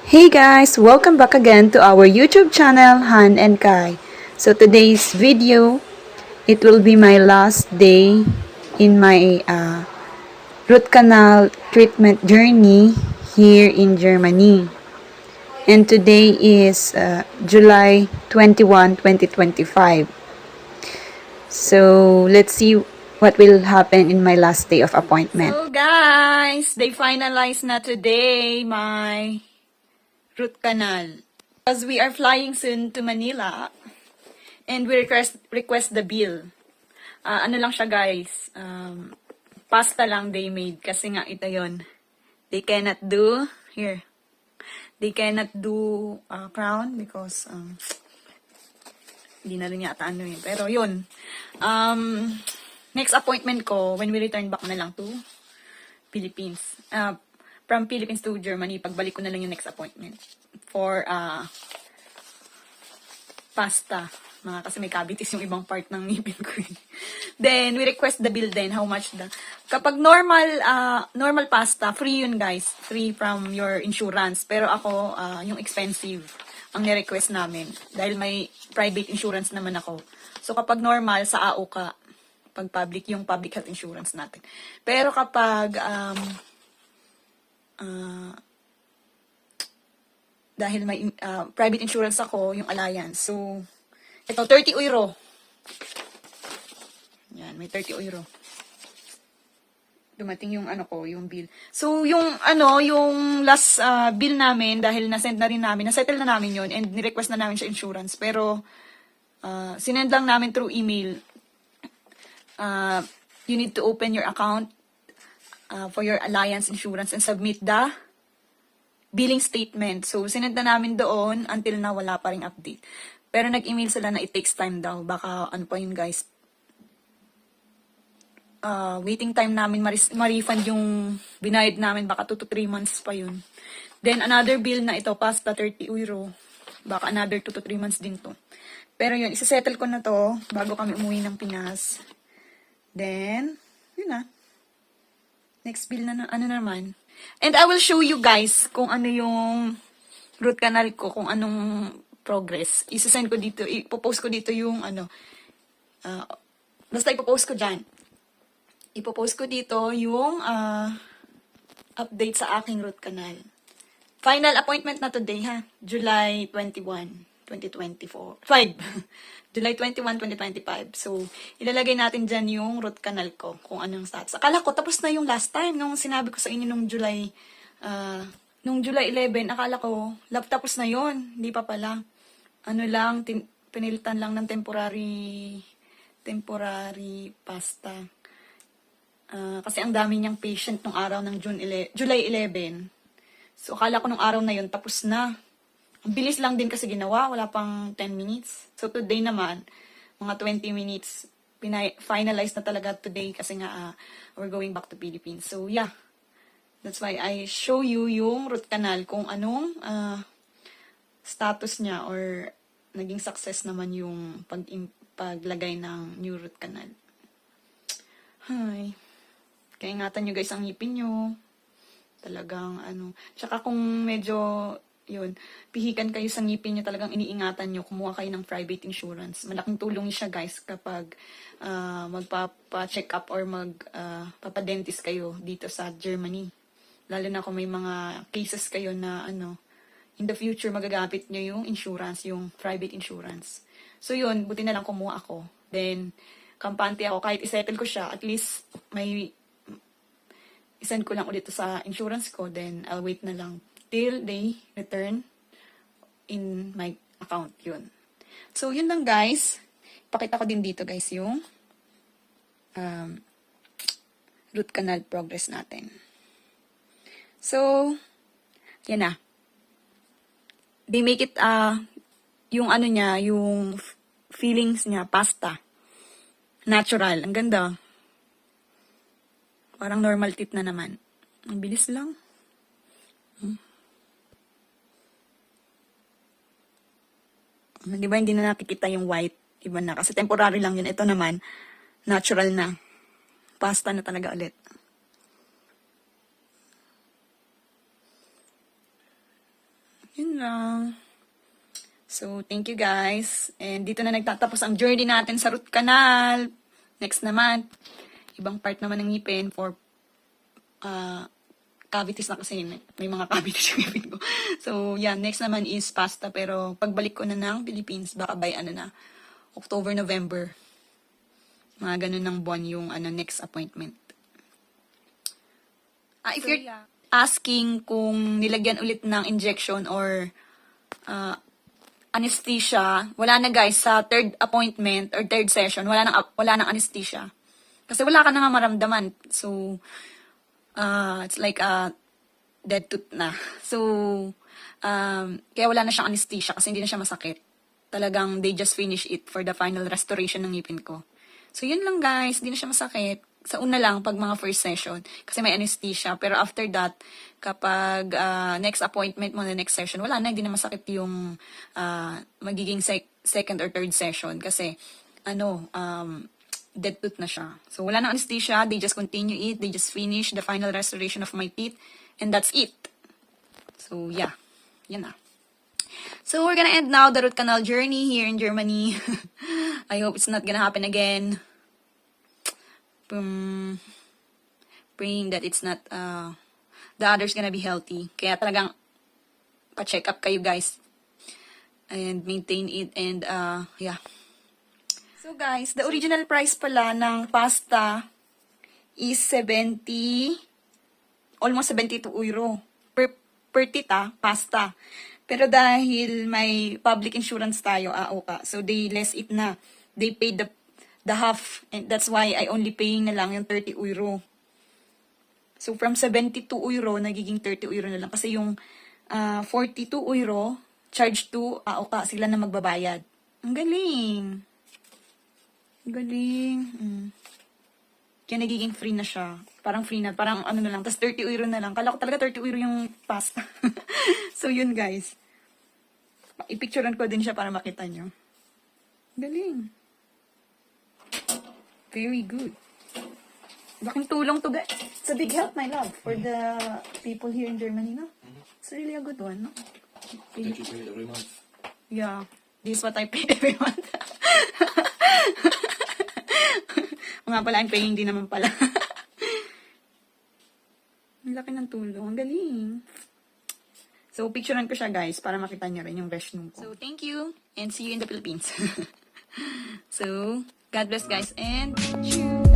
Hey guys, welcome back again to our YouTube channel, Han and Kai. So today's video, it will be my last day in my root canal treatment journey here in Germany. And today is July 21, 2025. So let's see what will happen in my last day of appointment. So guys, they finalized na today my root canal. Because we are flying soon to Manila and we request the bill. Ano lang siya guys, pasta lang they made kasi nga ito yon. They cannot do, here, they cannot do crown because hindi na rin yata ano yun. Pero yun, next appointment ko when we return back na lang to Philippines. From Philippines to Germany, pagbalik ko na lang yung next appointment for pasta. Kasi may cavities yung ibang part ng ngipin ko. Then, we request the bill then, how much the... Kapag normal pasta, free yun guys. Free from your insurance. Pero ako, yung expensive ang ni-request namin. Dahil may private insurance naman ako. So, kapag normal, sa AO ka. Pag public, yung public health insurance natin. Pero kapag... dahil may private insurance ako, yung Alliance. So, ito, 30 euro. Yan, may 30 euro. Dumating yung yung bill. So, yung last bill namin, dahil na-send na rin namin, na-settle na namin yon and ni-request na namin siya insurance. Pero, sinend lang namin through email. You need to open your account for your Alliance insurance and submit the billing statement. So, sinend na namin doon until na wala pa ring update. Pero nag-email sila na it takes time daw. Baka ano pa yun guys. Waiting time namin ma-refund yung binayad namin. Baka 2 to 3 months pa yun. Then another bill na ito, pasta 30 euro. Baka another 2 to 3 months din to. Pero yun, isa-settle ko na to bago kami umuwi ng Pinas. Then, yun na. Next bill na ano naman. And I will show you guys kung ano yung root canal ko, kung anong progress. Isasend ko dito, ipopost ko dito yung basta ipopost ko dyan. Ipopost ko dito yung update sa aking root canal. Final appointment na today ha, July 21, 2024. July 21, 2025. So, ilalagay natin dyan yung root canal ko, kung anong status. Akala ko, tapos na yung last time, nung sinabi ko sa inyo nung July 11, akala ko, tapos na yon. Hindi pa pala. Ano lang, pinilitan lang ng temporary pasta. Kasi ang dami niyang patient nung araw ng July 11. So, akala ko nung araw na yun, tapos na. Ang bilis lang din kasi ginawa, wala pang 10 minutes. So, today naman, mga 20 minutes, finalize na talaga today kasi nga, we're going back to Philippines. So, yeah. That's why I show you yung root canal, kung anong status niya or naging success naman yung paglagay ng new root canal. Hi. Kaya ingatan nyo guys ang ngipin nyo. Talagang Tsaka kung medyo, yun, pihikan kayo sa ngipin nyo, talagang iniingatan nyo, kumuha kayo ng private insurance. Malaking tulong siya guys kapag magpapa-check up or magpapadentist kayo dito sa Germany. Lalo na kung may mga cases kayo na in the future magagamit nyo yung insurance, yung private insurance. So yun, buti na lang kumuha ako. Then, kampante ako, kahit isettle ko siya, at least may isend ko lang ulit sa insurance ko, then I'll wait na lang till they return in my account, yun. So, yun lang guys. Pakita ko din dito guys yung root canal progress natin. So, yan na. They make it, yung niya, yung feelings niya, pasta. Natural. Ang ganda. Parang normal teeth na naman. Ang bilis lang. Di ba hindi na nakikita yung white? Iba na. Kasi temporary lang yun. Ito naman, natural na. Pasta na talaga ulit. Yun lang. So, thank you guys. And dito na nagtatapos ang journey natin sa root canal. Next naman, ibang part naman ng ngipin for cavities na kasi may mga cavities yung ngipin ko. So, yeah, next naman is pasta. Pero pagbalik ko na ng Philippines, baka by October, November. Mga ganun ng buwan yung next appointment. If you're asking kung nilagyan ulit ng injection or anesthesia, wala na guys sa third appointment or third session, wala nang anesthesia. Kasi wala ka na nga maramdaman. So, it's like a dead tooth na. So, kaya wala na siyang anesthesia kasi hindi na siya masakit. Talagang they just finish it for the final restoration ng ngipin ko. So, yun lang guys. Hindi na siya masakit. Sa una lang, pag mga first session. Kasi may anesthesia. Pero after that, kapag next appointment mo na next session, wala na. Hindi na masakit yung magiging second or third session. Kasi, dead tooth na siya. So, wala na anesthesia. They just continue it. They just finish the final restoration of my teeth. And that's it. So, yeah. Yan na. So, we're gonna end now the root canal journey here in Germany. I hope it's not gonna happen again. Praying that it's not, the other's gonna be healthy. Kaya talagang, pa-check up kayo guys. And maintain it and, yeah. So guys, the original price pala ng pasta is 70, almost 72 euro per tita, pasta. Pero dahil may public insurance tayo, AOKA, so they less it na. They paid the half, and that's why I only paying na lang yung 30 euro. So from 72 euro, nagiging 30 euro na lang. Kasi yung 42 euro, charge to AOKA, sila na magbabayad. Ang galing. Ang galing. Kaya nagiging free na siya. Parang free na, parang ano na lang. Tapos 30 euro na lang. Kala ko talaga 30 euro yung pasta. So yun guys. I-picturean ko din siya para makita nyo. Galing. Very good. Laking tulong to guys. It's a big help, my love, for the people here in Germany, no? It's really a good one, no? That you pay every month. Yeah. This is what I pay every month. Nga pala, I'm paying din naman pala. Ang laki ng tulong. Ang galing. So, picturean ko siya, guys, para makita niyo rin yung version ko. So, thank you, and see you in the Philippines. So, God bless, guys, and cheers!